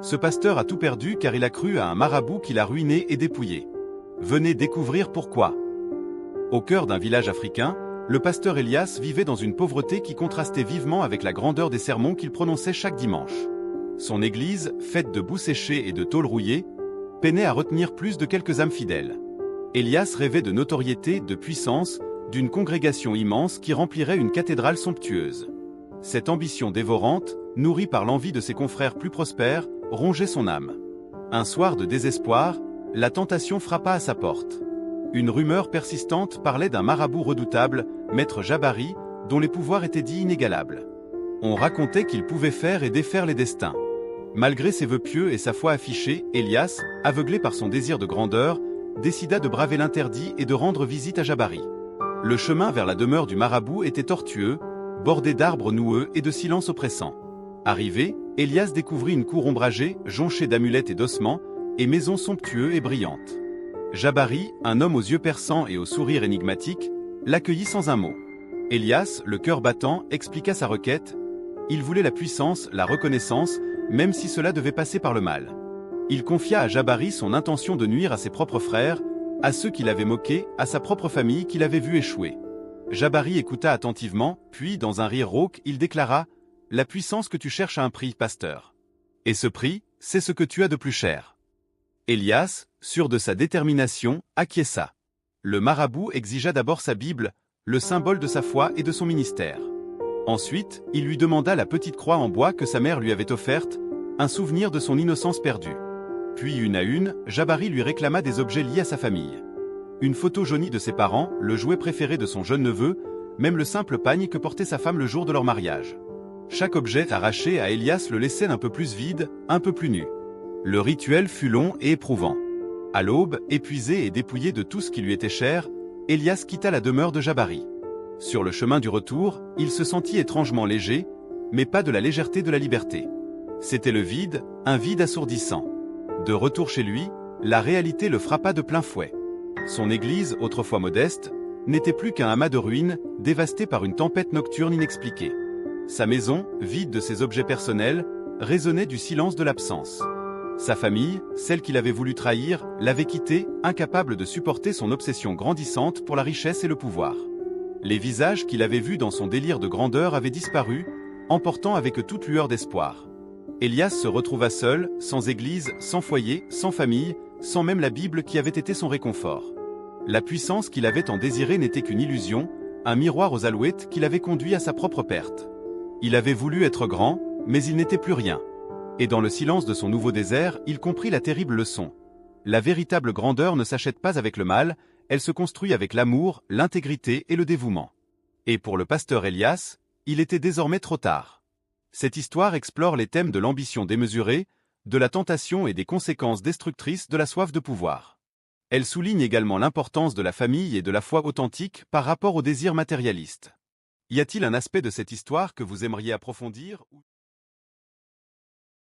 Ce pasteur a tout perdu car il a cru à un marabout qui l'a ruiné et dépouillé. Venez découvrir pourquoi. Au cœur d'un village africain, le pasteur Elias vivait dans une pauvreté qui contrastait vivement avec la grandeur des sermons qu'il prononçait chaque dimanche. Son église, faite de boue séchée et de tôle rouillée, peinait à retenir plus de quelques âmes fidèles. Elias rêvait de notoriété, de puissance, d'une congrégation immense qui remplirait une cathédrale somptueuse. Cette ambition dévorante, nourrie par l'envie de ses confrères plus prospères, rongeait son âme. Un soir de désespoir, la tentation frappa à sa porte. Une rumeur persistante parlait d'un marabout redoutable, Maître Jabari, dont les pouvoirs étaient dits inégalables. On racontait qu'il pouvait faire et défaire les destins. Malgré ses vœux pieux et sa foi affichée, Elias, aveuglé par son désir de grandeur, décida de braver l'interdit et de rendre visite à Jabari. Le chemin vers la demeure du marabout était tortueux, bordé d'arbres noueux et de silence oppressant. Arrivé, Elias découvrit une cour ombragée, jonchée d'amulettes et d'ossements, et maisons somptueuses et brillantes. Jabari, un homme aux yeux perçants et au sourire énigmatique, l'accueillit sans un mot. Elias, le cœur battant, expliqua sa requête. Il voulait la puissance, la reconnaissance, même si cela devait passer par le mal. Il confia à Jabari son intention de nuire à ses propres frères, à ceux qui l'avaient moqué, à sa propre famille qui l'avait vu échouer. Jabari écouta attentivement, puis, dans un rire rauque, il déclara « La puissance que tu cherches a un prix, pasteur. Et ce prix, c'est ce que tu as de plus cher. » Elias, sûr de sa détermination, acquiesça. Le marabout exigea d'abord sa Bible, le symbole de sa foi et de son ministère. Ensuite, il lui demanda la petite croix en bois que sa mère lui avait offerte, un souvenir de son innocence perdue. Puis, une à une, Jabari lui réclama des objets liés à sa famille. Une photo jaunie de ses parents, le jouet préféré de son jeune neveu, même le simple pagne que portait sa femme le jour de leur mariage. Chaque objet arraché à Elias le laissait un peu plus vide, un peu plus nu. Le rituel fut long et éprouvant. À l'aube, épuisé et dépouillé de tout ce qui lui était cher, Elias quitta la demeure de Jabari. Sur le chemin du retour, il se sentit étrangement léger, mais pas de la légèreté de la liberté. C'était le vide, un vide assourdissant. De retour chez lui, la réalité le frappa de plein fouet. Son église, autrefois modeste, n'était plus qu'un amas de ruines, dévasté par une tempête nocturne inexpliquée. Sa maison, vide de ses objets personnels, résonnait du silence de l'absence. Sa famille, celle qu'il avait voulu trahir, l'avait quitté, incapable de supporter son obsession grandissante pour la richesse et le pouvoir. Les visages qu'il avait vus dans son délire de grandeur avaient disparu, emportant avec eux toute lueur d'espoir. Elias se retrouva seul, sans église, sans foyer, sans famille, sans même la Bible qui avait été son réconfort. La puissance qu'il avait tant désirée n'était qu'une illusion, un miroir aux alouettes qui l'avait conduit à sa propre perte. Il avait voulu être grand, mais il n'était plus rien. Et dans le silence de son nouveau désert, il comprit la terrible leçon. La véritable grandeur ne s'achète pas avec le mal, elle se construit avec l'amour, l'intégrité et le dévouement. Et pour le pasteur Elias, il était désormais trop tard. Cette histoire explore les thèmes de l'ambition démesurée, de la tentation et des conséquences destructrices de la soif de pouvoir. Elle souligne également l'importance de la famille et de la foi authentique par rapport au désir matérialiste. Y a-t-il un aspect de cette histoire que vous aimeriez approfondir ?